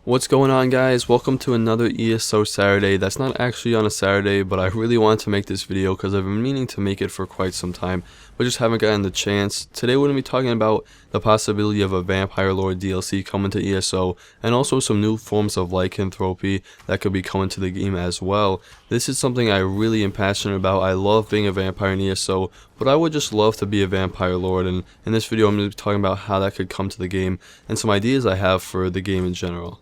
What's going on, guys? Welcome to another ESO Saturday. That's not actually on a Saturday, but I really wanted to make this video because I've been meaning to make it for quite some time, but just haven't gotten the chance. Today we're going to be talking about the possibility of a Vampire Lord DLC coming to ESO, and also some new forms of lycanthropy that could be coming to the game as well. This is something I really am passionate about. I love being a vampire in ESO, but I would just love to be a Vampire Lord, and in this video I'm going to be talking about how that could come to the game, and some ideas I have for the game in general.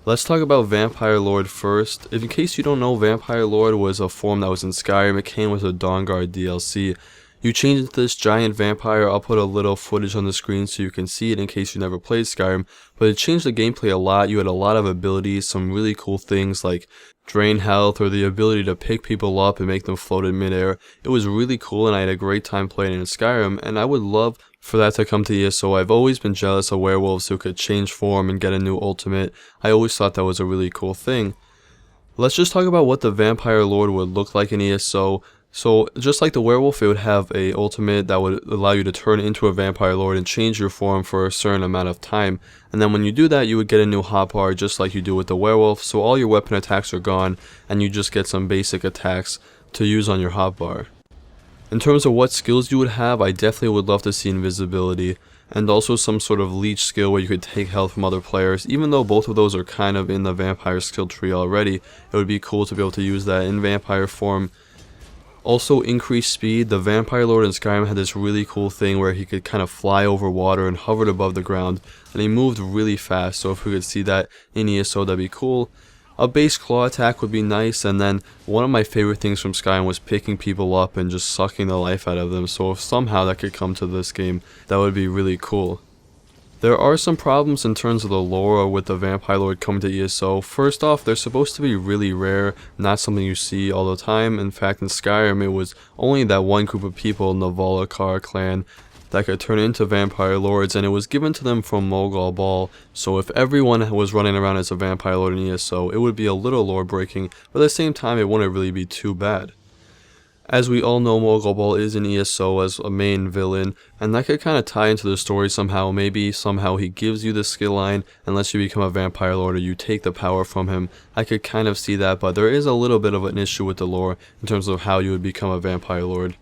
Let's talk about Vampire Lord first. In case you don't know, Vampire Lord was a form that was in Skyrim. It came with a Dawnguard DLC. You change into this giant vampire. I'll put a little footage on the screen so you can see it in case you never played Skyrim. But it changed the gameplay a lot. You had a lot of abilities, some really cool things like drain health or the ability to pick people up and make them float in midair. It was really cool and I had a great time playing in Skyrim, and I would love for that to come to ESO. I've always been jealous of werewolves who could change form and get a new ultimate. I always thought that was a really cool thing. Let's just talk about what the Vampire Lord would look like in ESO. So just like the werewolf, it would have a ultimate that would allow you to turn into a Vampire Lord and change your form for a certain amount of time. And then when you do that, you would get a new hotbar just like you do with the werewolf. So all your weapon attacks are gone and you just get some basic attacks to use on your hotbar. In terms of what skills you would have, I definitely would love to see invisibility, and also some sort of leech skill where you could take health from other players. Even though both of those are kind of in the vampire skill tree already, it would be cool to be able to use that in vampire form. Also, increased speed. The Vampire Lord in Skyrim had this really cool thing where he could kind of fly over water and hovered above the ground, and he moved really fast, so if we could see that in ESO, that'd be cool. A base claw attack would be nice, and then one of my favorite things from Skyrim was picking people up and just sucking the life out of them, so if somehow that could come to this game, that would be really cool. There are some problems in terms of the lore with the Vampire Lord coming to ESO. First off, they're supposed to be really rare, not something you see all the time. In fact, in Skyrim, it was only that one group of people in the Volokar clan that could turn into Vampire Lords, and it was given to them from Mogul Ball. So if everyone was running around as a Vampire Lord in ESO, it would be a little lore breaking, but at the same time it wouldn't really be too bad. As we all know, Mogul Ball is in ESO as a main villain, and that could kind of tie into the story somehow. Maybe somehow he gives you the skill line unless you become a Vampire Lord or you take the power from him. I could kind of see that, but there is a little bit of an issue with the lore in terms of how you would become a Vampire Lord.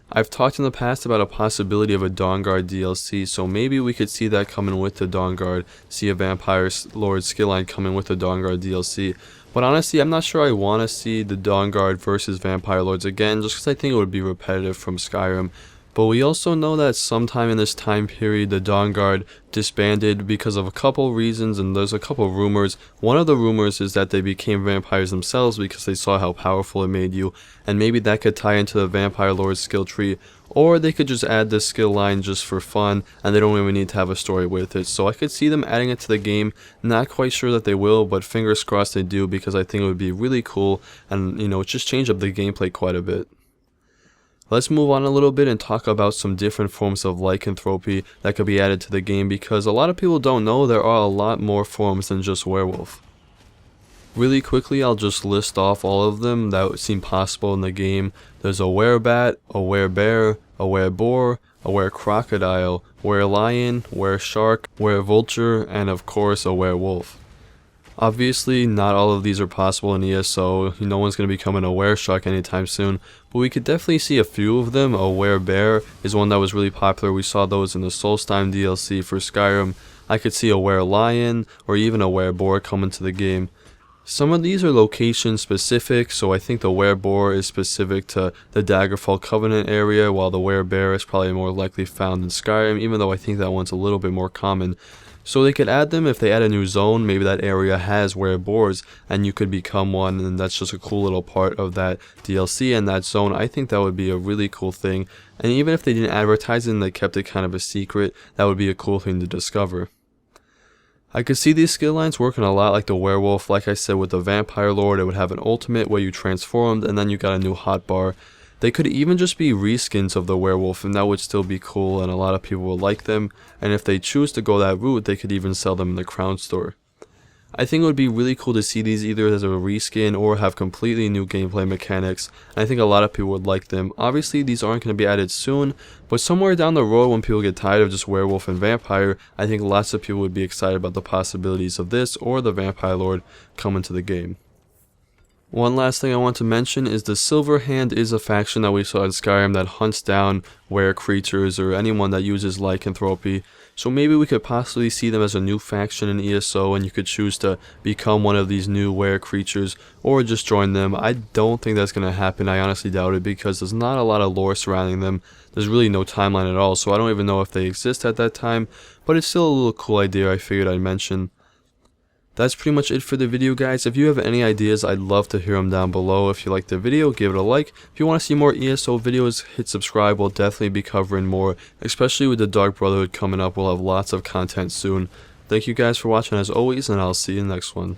I've talked in the past about a possibility of a Dawnguard DLC, so maybe we could see that coming with the Dawnguard, see a Vampire Lord skill line coming with the Dawnguard DLC. But honestly, I'm not sure I want to see the Dawnguard versus Vampire Lords again, just because I think it would be repetitive from Skyrim. But we also know that sometime in this time period, the Dawnguard disbanded because of a couple reasons, and there's a couple rumors. One of the rumors is that they became vampires themselves because they saw how powerful it made you, and maybe that could tie into the Vampire Lord skill tree, or they could just add this skill line just for fun, and they don't even need to have a story with it. So I could see them adding it to the game. Not quite sure that they will, but fingers crossed they do, because I think it would be really cool, and just change up the gameplay quite a bit. Let's move on a little bit and talk about some different forms of lycanthropy that could be added to the game, because a lot of people don't know there are a lot more forms than just werewolf. Really quickly, I'll just list off all of them that seem possible in the game. There's a werebat, a werebear, a wereboar, a werecrocodile, werelion, wereshark, werevulture, and of course a werewolf. Obviously, not all of these are possible in ESO. No one's going to become an wereshark anytime soon, but we could definitely see a few of them. A werebear is one that was really popular. We saw those in the Solstheim DLC for Skyrim. I could see a werelion or even a wereboar coming to the game. Some of these are location specific, so I think the wereboar is specific to the Daggerfall Covenant area, while the werebear is probably more likely found in Skyrim, even though I think that one's a little bit more common. So they could add them if they add a new zone. Maybe that area has wereboars and you could become one, and that's just a cool little part of that DLC and that zone. I think that would be a really cool thing, and even if they didn't advertise it and they kept it kind of a secret, that would be a cool thing to discover. I could see these skill lines working a lot like the werewolf. Like I said, with the Vampire Lord, it would have an ultimate where you transformed and then you got a new hotbar. They could even just be reskins of the werewolf, and that would still be cool, and a lot of people would like them, and if they choose to go that route, they could even sell them in the crown store. I think it would be really cool to see these either as a reskin or have completely new gameplay mechanics, and I think a lot of people would like them. Obviously these aren't going to be added soon, but somewhere down the road when people get tired of just werewolf and vampire, I think lots of people would be excited about the possibilities of this or the Vampire Lord coming to the game. One last thing I want to mention is the Silver Hand is a faction that we saw in Skyrim that hunts down were creatures or anyone that uses lycanthropy. So maybe we could possibly see them as a new faction in ESO, and you could choose to become one of these new were creatures or just join them. I don't think that's going to happen. I honestly doubt it because there's not a lot of lore surrounding them. There's really no timeline at all, so I don't even know if they exist at that time, but it's still a little cool idea I figured I'd mention. That's pretty much it for the video, guys. If you have any ideas, I'd love to hear them down below. If you liked the video, give it a like. If you want to see more ESO videos, hit subscribe. We'll definitely be covering more, especially with the Dark Brotherhood coming up. We'll have lots of content soon. Thank you guys for watching as always, and I'll see you in the next one.